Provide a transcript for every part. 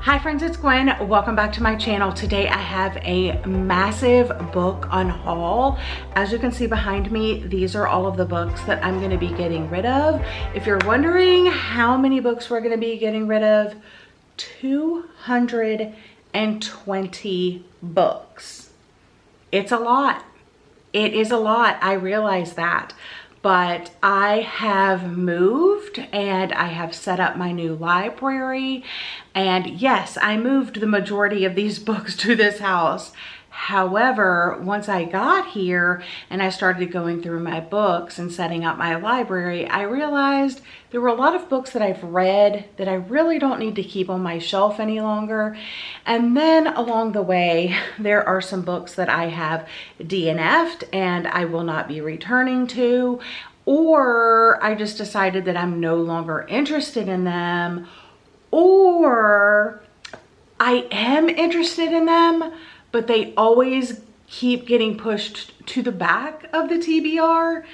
Hi friends, it's Gwen. Welcome back to my channel. Today I have a massive book unhaul. As you can see behind me, these are all of the books that I'm gonna be getting rid of. If you're wondering how many books we're gonna be getting rid of, 220 books. It's a lot. It is a lot, I realize that. But I have moved and I have set up my new library. And yes, I moved the majority of these books to this house. However, once I got here and I started going through my books and setting up my library, I realized there were a lot of books that I've read that I really don't need to keep on my shelf any longer. And then along the way, there are some books that I have DNF'd and I will not be returning to, or I just decided that I'm no longer interested in them, or I am interested in them, but they always keep getting pushed to the back of the TBR.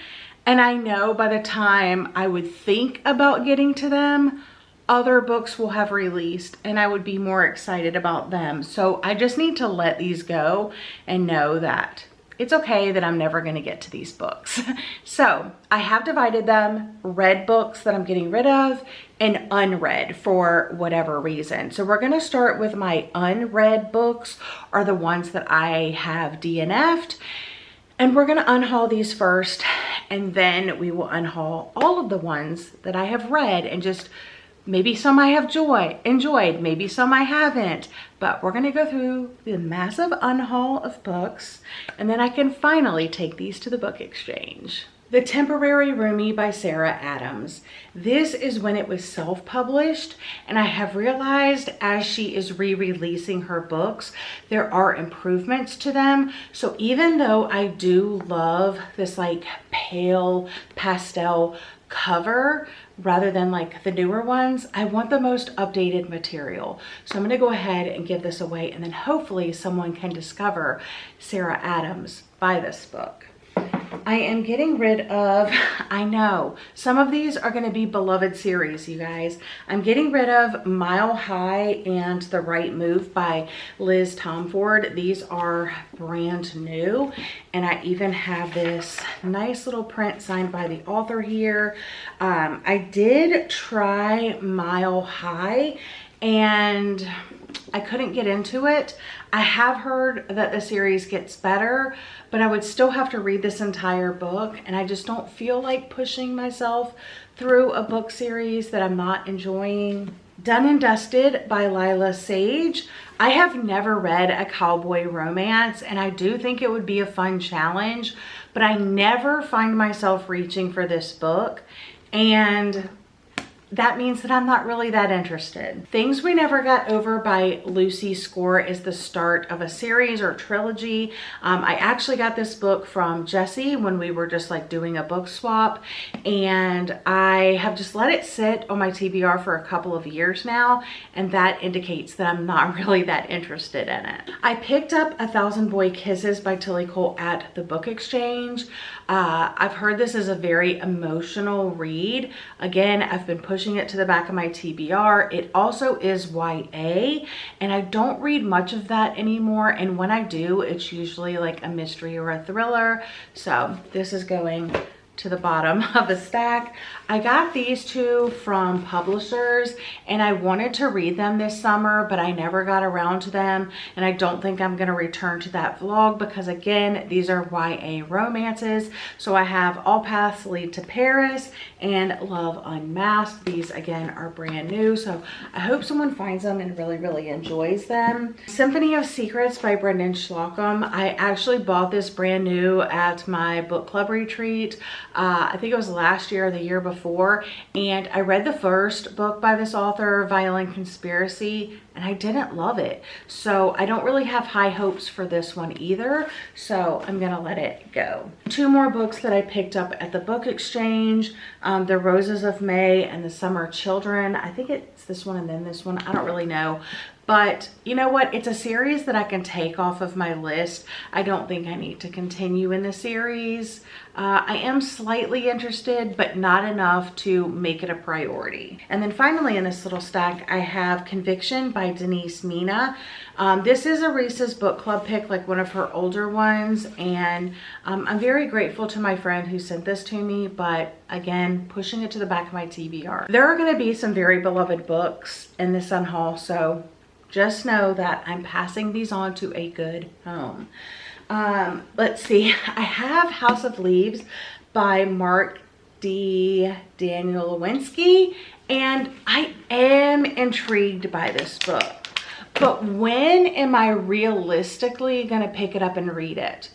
And I know by the time I would think about getting to them, other books will have released and I would be more excited about them. So I just need to let these go and know that it's okay that I'm never gonna get to these books. So I have divided them, read books that I'm getting rid of and unread for whatever reason. So we're gonna start with my unread books, are the ones that I have DNF'd. And we're gonna unhaul these first, and then we will unhaul all of the ones that I have read, and just maybe some I have enjoyed, maybe some I haven't. But we're gonna go through the massive unhaul of books, and then I can finally take these to the book exchange. The Temporary Roomie by Sarah Adams. This is when it was self-published, and I have realized as she is re-releasing her books, there are improvements to them. So even though I do love this like pale pastel cover rather than like the newer ones, I want the most updated material. So I'm gonna go ahead and give this away, and then hopefully someone can discover Sarah Adams by this book. I am getting rid of, I know, some of these are going to be beloved series, you guys. I'm getting rid of Mile High and The Right Move by Liz Tomford. These are brand new, and I even have this nice little print signed by the author here. I did try Mile High and I couldn't get into it. I have heard that the series gets better, but I would still have to read this entire book, and I just don't feel like pushing myself through a book series that I'm not enjoying. Done and Dusted by Lila Sage. I have never read a cowboy romance, and I do think it would be a fun challenge, but I never find myself reaching for this book, and that means that I'm not really that interested. Things We Never Got Over by Lucy Score is the start of a series or trilogy. I actually got this book from Jessie when we were just like doing a book swap, and I have just let it sit on my TBR for a couple of years now, and that indicates that I'm not really that interested in it. I picked up 1,000 Boy Kisses by Tilly Cole at the book exchange. I've heard this is a very emotional read. Again, I've been pushing it to the back of my TBR. It also is YA, and I don't read much of that anymore, and when I do, it's usually like a mystery or a thriller. So this is going to the bottom of the stack. I got these two from publishers, and I wanted to read them this summer, but I never got around to them, and I don't think I'm gonna return to that vlog because again, these are YA romances. So I have All Paths Lead to Paris and Love Unmasked. These again are brand new, so I hope someone finds them and really enjoys them. Symphony of Secrets by Brendan Slocum. I actually bought this brand new at my book club retreat. I think it was last year or the year before, and I read the first book by this author, Violent Conspiracy, and I didn't love it. So I don't really have high hopes for this one either, so I'm gonna let it go. Two more books that I picked up at the book exchange, The Roses of May and The Summer Children. I think it's this one and then this one, I don't really know. But you know what? It's a series that I can take off of my list. I don't think I need to continue in the series. I am slightly interested, but not enough to make it a priority. And then finally in this little stack, I have Conviction by Denise Mina. This is a Reese's book club pick, like one of her older ones. And I'm very grateful to my friend who sent this to me, but again, pushing it to the back of my TBR. There are gonna be some very beloved books in this Unhaul, so just know that I'm passing these on to a good home. Let's see, I have House of Leaves by Mark D. Daniel Lewinsky, and I am intrigued by this book. But when am I realistically gonna pick it up and read it?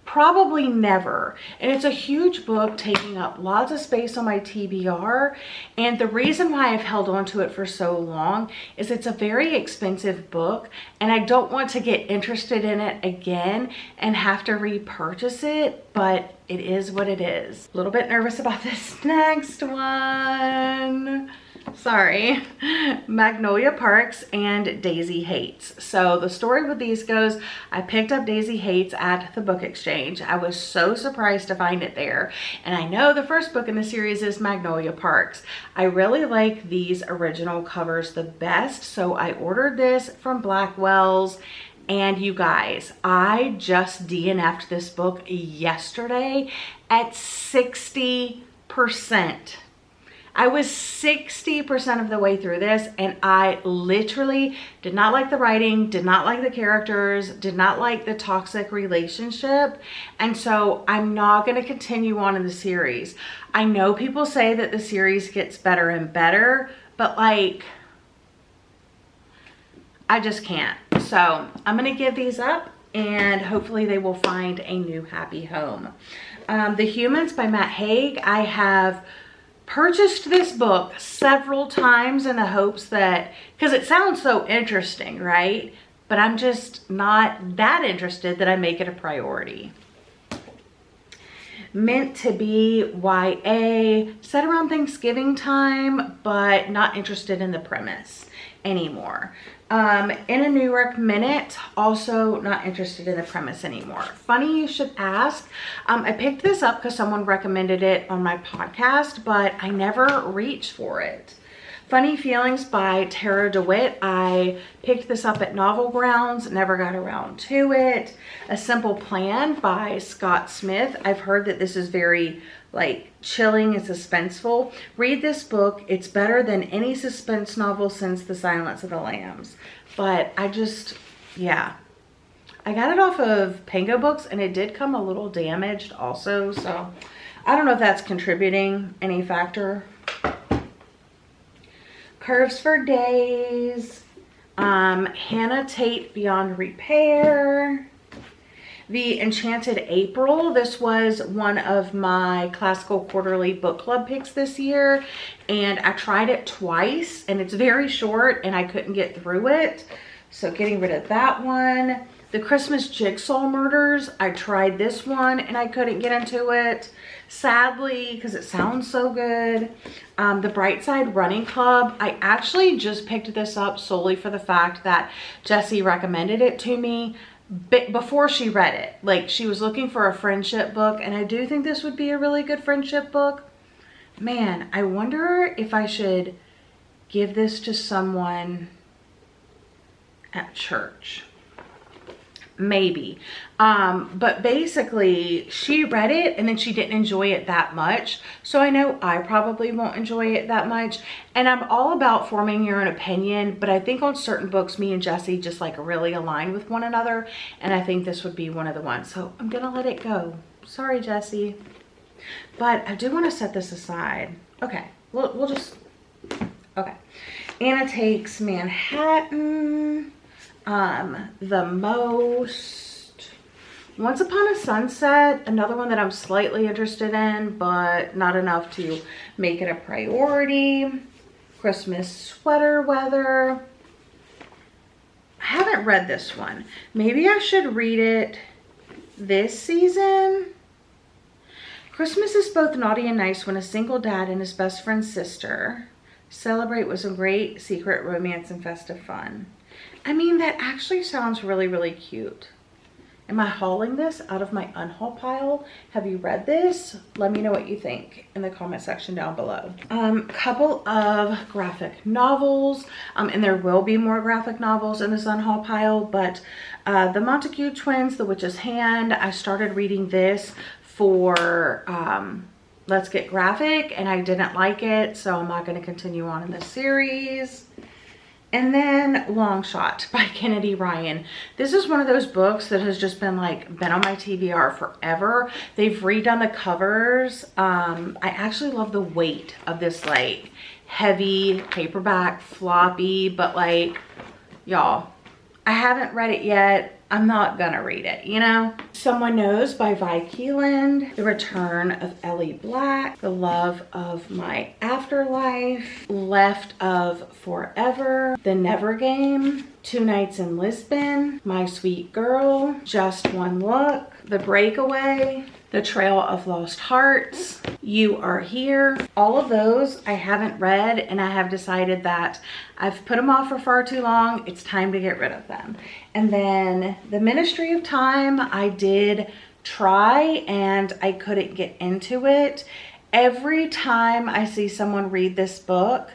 Probably never. And it's a huge book taking up lots of space on my TBR. And the reason why I've held on to it for so long is it's a very expensive book and I don't want to get interested in it again and have to repurchase it, but it is what it is. A little bit nervous about this next one. Sorry. Magnolia Parks and Daisy Hates. So the story with these goes, I picked up Daisy Hates at the book exchange. I was so surprised to find it there. And I know the first book in the series is Magnolia Parks. I really like these original covers the best, so I ordered this from Blackwell's. And you guys, I just DNF'd this book yesterday at 60%. I was 60% of the way through this and I literally did not like the writing, did not like the characters, did not like the toxic relationship. And so I'm not going to continue on in the series. I know people say that the series gets better and better, but like, I just can't. So I'm going to give these up and hopefully they will find a new happy home. The Humans by Matt Haig. I have purchased this book several times in the hopes that, because it sounds so interesting, right? But I'm just not that interested that I make it a priority. Meant to Be YA, set around Thanksgiving time, but not interested in the premise anymore. In a New York Minute, also not interested in the premise anymore. Funny you should ask. I picked this up because someone recommended it on my podcast, but I never reached for it. Funny Feelings by Tara DeWitt. I picked this up at Novel Grounds, never got around to it. A Simple Plan by Scott Smith. I've heard that this is very like chilling and suspenseful. Read this book. It's better than any suspense novel since The Silence of the Lambs. But I just, yeah. I got it off of Pango Books and it did come a little damaged also. So I don't know if that's contributing any factor. Curves for Days. Hannah Tate Beyond Repair. The Enchanted April. This was one of my classical quarterly book club picks this year. And I tried it twice and it's very short and I couldn't get through it. So getting rid of that one. The Christmas Jigsaw Murders. I tried this one and I couldn't get into it. Sadly, because it sounds so good. The Brightside Running Club. I actually just picked this up solely for the fact that Jessie recommended it to me before she read it. Like, she was looking for a friendship book and I do think this would be a really good friendship book. Man, I wonder if I should give this to someone at church. Maybe. But basically she read it and then she didn't enjoy it that much. So I know I probably won't enjoy it that much. And I'm all about forming your own opinion, but I think on certain books, me and Jessie just like really align with one another. And I think this would be one of the ones. So I'm gonna let it go. Sorry, Jessie. But I do want to set this aside. Okay, we'll just, okay. Anna Takes Manhattan. The Most. Once Upon a Sunset, another one that I'm slightly interested in, but not enough to make it a priority. Christmas Sweater Weather. I haven't read this one. Maybe I should read it this season. Christmas is both naughty and nice when a single dad and his best friend's sister celebrate with some great secret romance and festive fun. I mean, that actually sounds really, really cute. Am I hauling this out of my unhaul pile? Have you read this? Let me know what you think in the comment section down below. Couple of graphic novels, and there will be more graphic novels in this unhaul pile, but the Montague twins, The Witch's Hand, I started reading this for Let's Get Graphic, and I didn't like it, so I'm not going to continue on in this series. And then Long Shot by Kennedy Ryan. This is one of those books that has just been on my TBR forever. They've redone the covers. I actually love the weight of this like heavy paperback, floppy, but like, y'all, I haven't read it yet. I'm not gonna read it, you know? Someone Knows by Vi Keeland, The Return of Ellie Black, The Love of My Afterlife, Left of Forever, The Never Game, Two Nights in Lisbon, My Sweet Girl, Just One Look, The Breakaway, The Trail of Lost Hearts, You Are Here. All of those I haven't read, and I have decided that I've put them off for far too long. It's time to get rid of them. And then The Ministry of Time, I did try and I couldn't get into it. Every time I see someone read this book,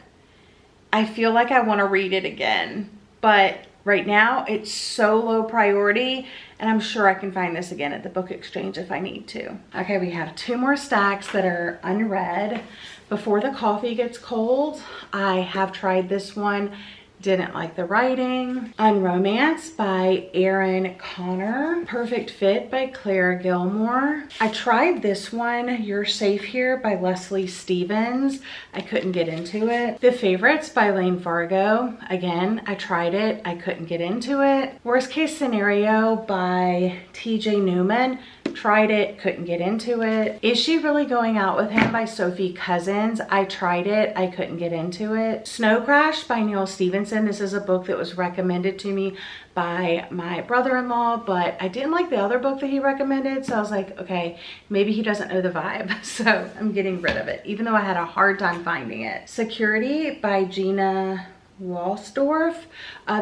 I feel like I want to read it again. But right now it's so low priority, and I'm sure I can find this again at the book exchange if I need to. Okay, we have 2 more stacks that are unread. Before the Coffee Gets Cold, I have tried this one. Didn't like the writing. Unromance by Erin Connor. Perfect Fit by Claire Gilmore. I tried this one, You're Safe Here by Leslie Stevens. I couldn't get into it. The Favorites by Lane Fargo. Again, I tried it. I couldn't get into it. Worst Case Scenario by TJ Newman. Tried it, couldn't get into it. Is She Really Going Out with Him by Sophie Cousins. I tried it, I couldn't get into it. Snow Crash by Neil Stevenson. This is a book that was recommended to me by my brother-in-law, but I didn't like the other book that he recommended, so I was like, okay, maybe he doesn't know the vibe, so I'm getting rid of it, even though I had a hard time finding it. Security by Gina Walsdorf.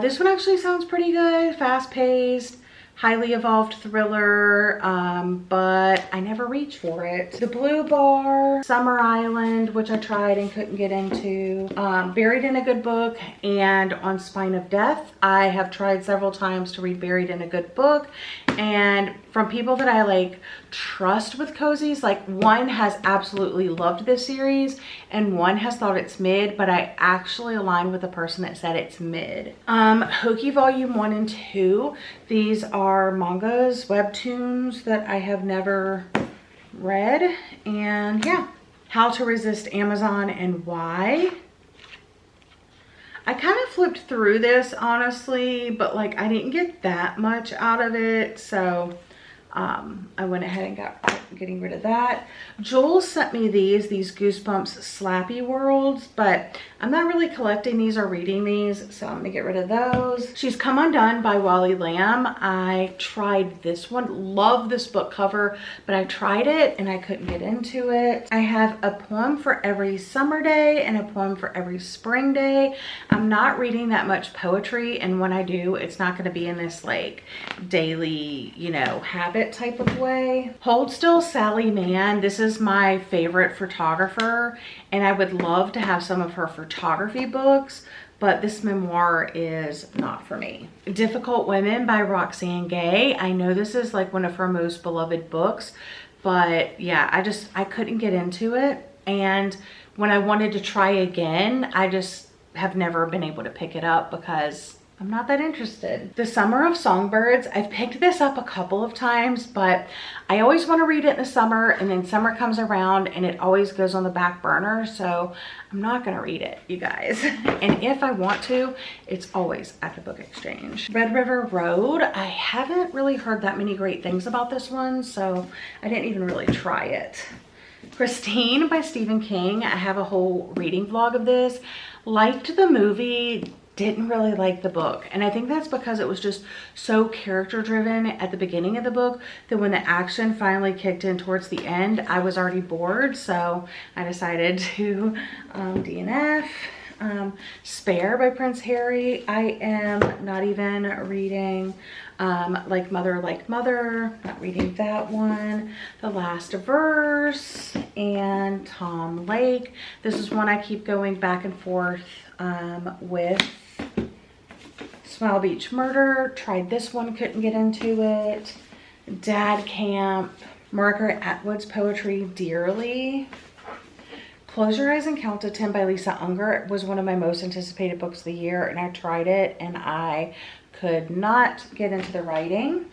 This one actually sounds pretty good, fast-paced, highly evolved thriller, but I never reached for it. The Blue Bar, Summer Island, which I tried and couldn't get into, Buried in a Good Book, and On Spine of Death. I have tried several times to read Buried in a Good Book, and from people that I like trust with cozies, like one has absolutely loved this series and one has thought it's mid, but I actually align with the person that said it's mid. Hokey Volume 1 and 2. These are mangas, webtoons that I have never read, and yeah. How to Resist Amazon and Why. I kind of flipped through this honestly, but like I didn't get that much out of it, so I went ahead and getting rid of that. Jules sent me these Goosebumps Slappy Worlds, but I'm not really collecting these or reading these, so I'm gonna get rid of those. She's Come Undone by Wally Lamb. I tried this one, love this book cover, but I tried it and I couldn't get into it. I have A Poem for Every Summer Day and A Poem for Every Spring Day. I'm not reading that much poetry, and when I do, it's not gonna be in this like daily, you know, habit type of way. Hold Still Sally Mann. This is my favorite photographer, and I would love to have some of her photography books, but this memoir is not for me. Difficult Women by Roxane Gay. I know this is like one of her most beloved books, but yeah, I couldn't get into it, and when I wanted to try again, I just have never been able to pick it up because I'm not that interested. The Summer of Songbirds. I've picked this up a couple of times, but I always want to read it in the summer, and then summer comes around and it always goes on the back burner, so I'm not gonna read it, you guys. And if I want to, it's always at the book exchange. Red River Road. I haven't really heard that many great things about this one, so I didn't even really try it. Christine by Stephen King. I have a whole reading vlog of this. Liked the movie, didn't really like the book, and I think that's because it was just so character driven at the beginning of the book that when the action finally kicked in towards the end, I was already bored, so I decided to DNF. Spare by Prince Harry. I am not even reading Like Mother, not reading that one. The Last Verse and Tom Lake. This is one I keep going back and forth with. Smile Beach Murder, tried this one, couldn't get into it. Dad Camp, Margaret Atwood's poetry dearly. Close Your Eyes and Count to 10 by Lisa Unger was one of my most anticipated books of the year, and I tried it and I could not get into the writing.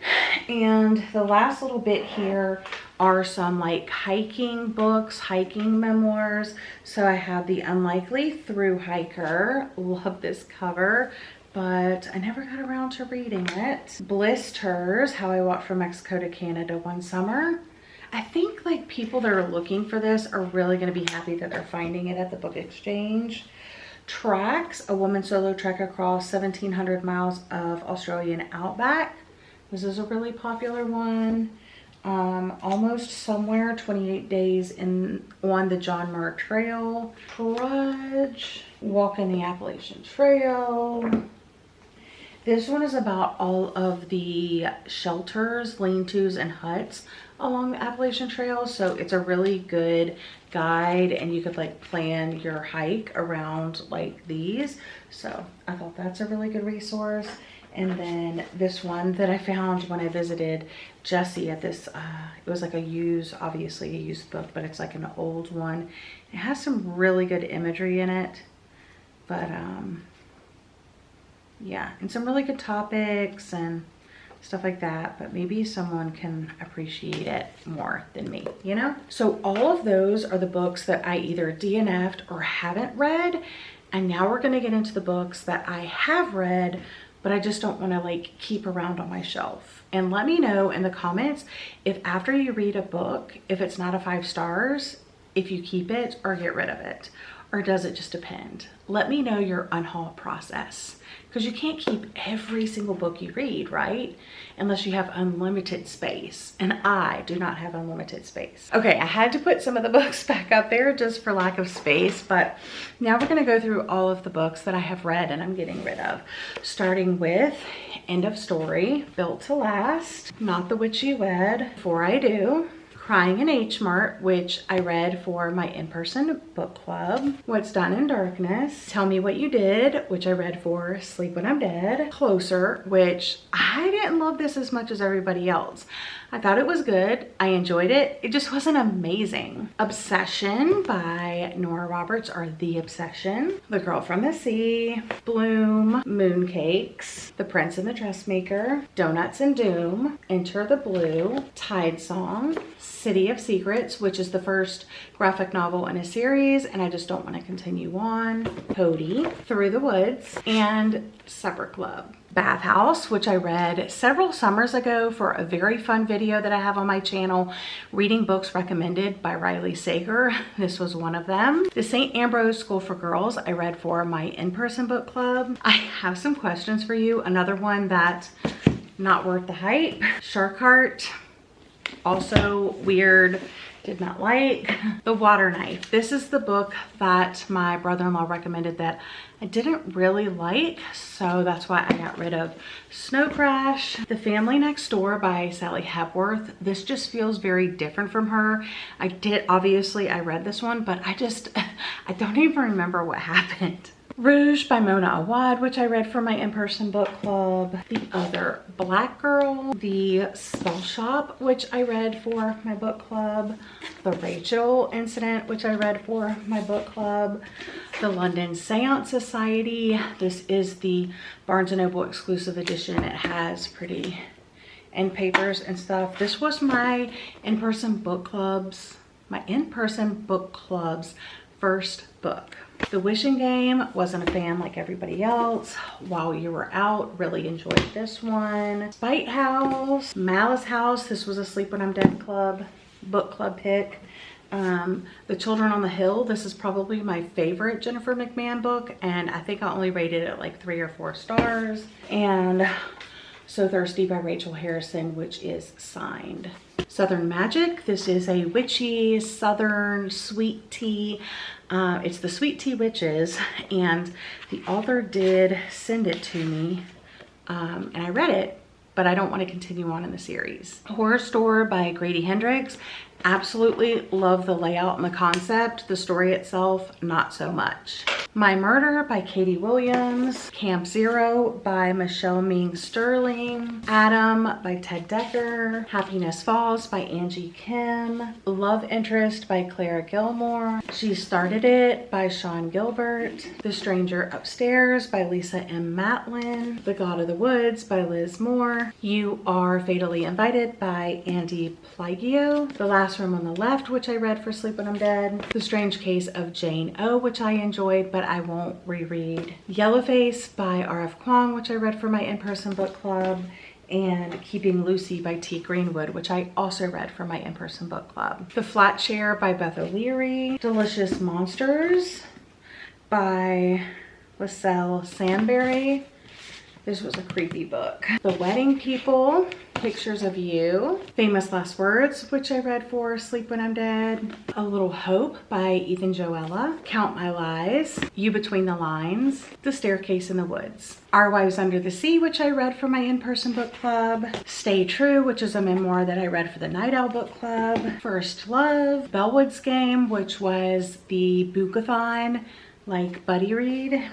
And the last little bit here are some like hiking books, hiking memoirs. So I have The Unlikely Thru Hiker. Love this cover, but I never got around to reading it. Blisters, How I Walked from Mexico to Canada One Summer. I think like people that are looking for this are really going to be happy that they're finding it at the book exchange. Tracks, a woman solo trek across 1,700 miles of Australian outback. This is a really popular one. Almost Somewhere, 28 days on the John Muir Trail. Grudge, Walking the Appalachian Trail. This one is about all of the shelters, lean-tos, and huts along the Appalachian Trail. So it's a really good guide, and you could like plan your hike around like these. So I thought that's a really good resource. And then this one that I found when I visited Jessie at this, it was like obviously a used book, but it's like an old one. It has some really good imagery in it, but yeah, and some really good topics and stuff like that, but maybe someone can appreciate it more than me, you know? So all of those are the books that I either DNF'd or haven't read. And now we're gonna get into the books that I have read, but I just don't wanna like keep around on my shelf. And let me know in the comments if after you read a book, if it's not a 5 stars, if you keep it or get rid of it, or does it just depend? Let me know your unhaul process, because you can't keep every single book you read, right? Unless you have unlimited space, and I do not have unlimited space. Okay, I had to put some of the books back up there just for lack of space, but now we're gonna go through all of the books that I have read and I'm getting rid of. Starting with End of Story, Built to Last, Not the Witch You Wed, Before I Do, Crying in H Mart, which I read for my in-person book club. What's Done in Darkness, Tell Me What You Did, which I read for Sleep When I'm Dead. Closer, which I didn't love this as much as everybody else. I thought it was good. I enjoyed it. It just wasn't amazing. Obsession by Nora Roberts, or The Obsession. The Girl from the Sea. Bloom. Mooncakes. The Prince and the Dressmaker. Donuts and Doom. Enter the Blue. Tide Song. City of Secrets, which is the first graphic novel in a series, and I just don't want to continue on. Cody. Through the Woods. And Supper Club. Bathhouse, which I read several summers ago for a very fun video that I have on my channel, Reading Books Recommended by Riley Sager. This was one of them. The St. Ambrose School for Girls, I read for my in-person book club. I have some questions for you. Another one that's not worth the hype. Shark Heart, also weird, did not like. The Water Knife. This is the book that my brother-in-law recommended that I didn't really like, so that's why I got rid of Snow Crash. The Family Next Door by Sally Hepworth. This just feels very different from her. Obviously I read this one, but I don't even remember what happened. Rouge by Mona Awad, which I read for my in-person book club. The Other Black Girl. The Spell Shop, which I read for my book club. The Rachel Incident, which I read for my book club. The London Seance Society. This is the Barnes & Noble exclusive edition. It has pretty end papers and stuff. This was my in-person book club's first book. The Wishing Game, wasn't a fan like everybody else. While You Were Out, really enjoyed this one. Spite House, Malice House, this was a Sleep When I'm Dead book club pick. The Children on the Hill, this is probably my favorite Jennifer McMahon book, and I think I only rated it like 3 or 4 stars. And So Thirsty by Rachel Harrison, which is signed. Southern Magic, this is a witchy southern sweet tea It's The Sweet Tea Witches, and the author did send it to me, and I read it, but I don't want to continue on in the series. Horror Store by Grady Hendrix. Absolutely love the layout and the concept. The story itself, not so much. My Murder by Katie Williams. Camp Zero by Michelle Ming Sterling. Adam by Ted Decker. Happiness Falls by Angie Kim. Love Interest by Clara Gilmore. She Started It by Sean Gilbert. The Stranger Upstairs by Lisa M. Matlin. The God of the Woods by Liz Moore. You Are Fatally Invited by Andy Plagio. The Last Room on the Left, which I read for Sleep When I'm Dead. The Strange Case of Jane O, which I enjoyed, but I won't reread. Yellowface by R.F. Kuang, which I read for my in-person book club. And Keeping Lucy by T. Greenwood, which I also read for my in-person book club. The Flat Share by Beth O'Leary. Delicious Monsters by 𝒎𝒊𝒏𝒂𝒔𝒕. This was a creepy book. The Wedding People, Pictures of You. Famous Last Words, which I read for Sleep When I'm Dead. A Little Hope by Ethan Joella. Count My Lies. You Between the Lines. The Staircase in the Woods. Our Wives Under the Sea, which I read for my in-person book club. Stay True, which is a memoir that I read for the Night Owl book club. First Love. Bellwood's Game, which was the bookathon like buddy read.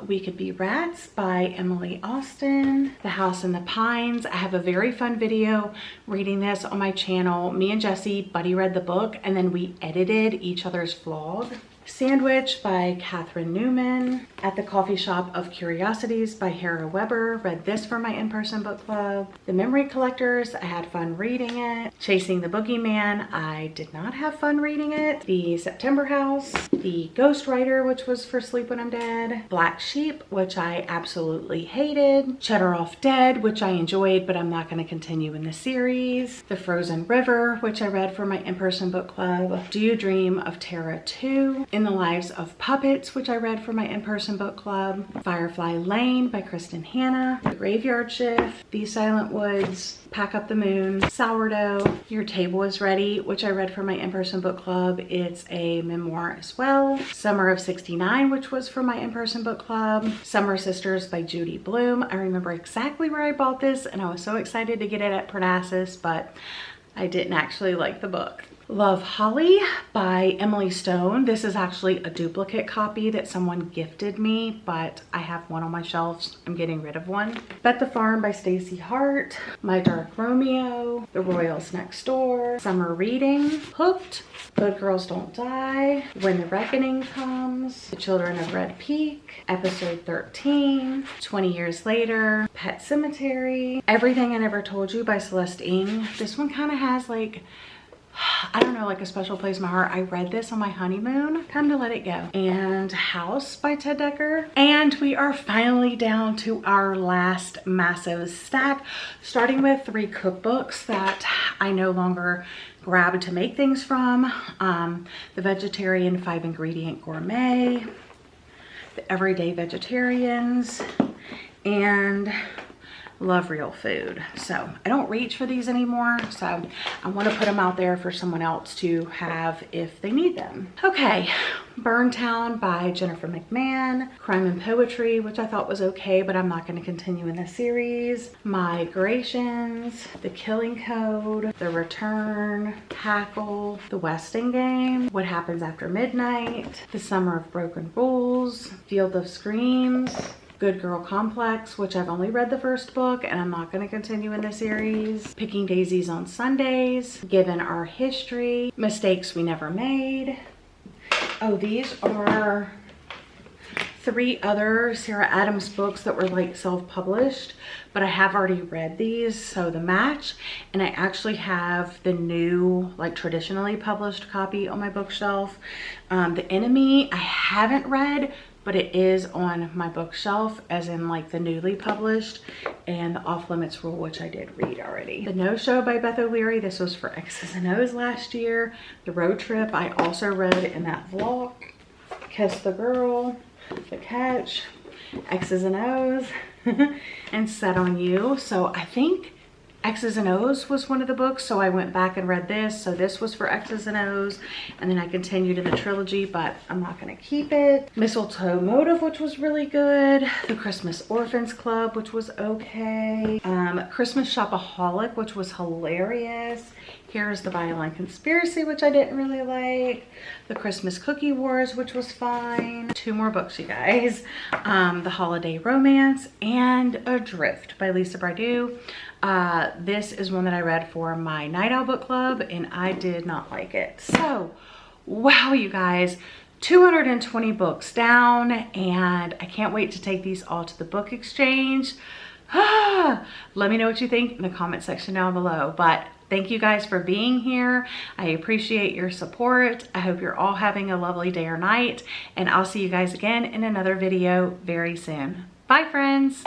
We Could Be Rats by Emily Austin. The House in the Pines. I have a very fun video reading this on my channel. Me and Jesse buddy read the book and then we edited each other's vlog. Sandwich by Catherine Newman. At the Coffee Shop of Curiosities by Hera Weber. Read this for my in-person book club. The Memory Collectors, I had fun reading it. Chasing the Boogeyman, I did not have fun reading it. The September House. The Ghostwriter, which was for Sleep When I'm Dead. Black Sheep, which I absolutely hated. Cheddar Off Dead, which I enjoyed, but I'm not going to continue in the series. The Frozen River, which I read for my in-person book club. Do You Dream of Terra 2? In the Lives of Puppets, which I read for my in-person book club. Firefly Lane by Kristen Hanna. The Graveyard Shift. The Silent Woods. Pack Up the Moon. Sourdough. Your Table Is Ready, which I read for my in-person book club. It's a memoir as well. Summer of '69, which was for my in-person book club. Summer Sisters by Judy Blume. I remember exactly where I bought this and I was so excited to get it at Parnassus, but I didn't actually like the book. Love Holly by Emily Stone. This is actually a duplicate copy that someone gifted me, but I have one on my shelves. I'm getting rid of one. Bet the Farm by Stacey Hart. My Dark Romeo. The Royals Next Door. Summer Reading. Hooked. Good Girls Don't Die. When the Reckoning Comes. The Children of Red Peak. Episode 13. 20 Years Later. Pet Sematary. Everything I Never Told You by Celeste Ng. This one kind of has like, I don't know, like a special place in my heart. I read this on my honeymoon. Time to Let It Go. And House by Ted Decker. And we are finally down to our last massive stack, starting with 3 cookbooks that I no longer grab to make things from. The Vegetarian 5-Ingredient Gourmet, The Everyday Vegetarians, and Love Real Food. So I don't reach for these anymore, so I want to put them out there for someone else to have if they need them. Okay, Burntown by Jennifer McMahon. Crime and Poetry, which I thought was okay, but I'm not going to continue in the series. Migrations. The Killing Code. The Return. Hackle. The Westing Game. What Happens After Midnight. The Summer of Broken Rules. Field of Screams. Good Girl Complex, which I've only read the first book and I'm not going to continue in the series. Picking Daisies on Sundays. Given Our History. Mistakes We Never Made. Oh, these are 3 other Sarah Adams books that were like self-published, but I have already read these. So The Match, and I actually have the new like traditionally published copy on my bookshelf. The Enemy I haven't read, but it is on my bookshelf as in like the newly published, and The Off Limits Rule, which I did read already. The No Show by Beth O'Leary. This was for X's and O's last year. The Road Trip I also read in that vlog. Kiss the Girl. The Catch. X's and O's. And Set on You. So I think X's and O's was one of the books, so I went back and read this. So this was for X's and O's, and then I continued in the trilogy, but I'm not gonna keep it. Mistletoe Motive, which was really good. The Christmas Orphans Club, which was okay. Christmas Shopaholic, which was hilarious. Here's the Violin Conspiracy, which I didn't really like. The Christmas Cookie Wars, which was fine. 2 more books, you guys. The Holiday Romance and Adrift by Lisa Bardou. This is one that I read for my Night Owl book club, and I did not like it. So, wow, you guys. 220 books down, and I can't wait to take these all to the book exchange. Let me know what you think in the comment section down below. But thank you guys for being here. I appreciate your support. I hope you're all having a lovely day or night, and I'll see you guys again in another video very soon. Bye, friends.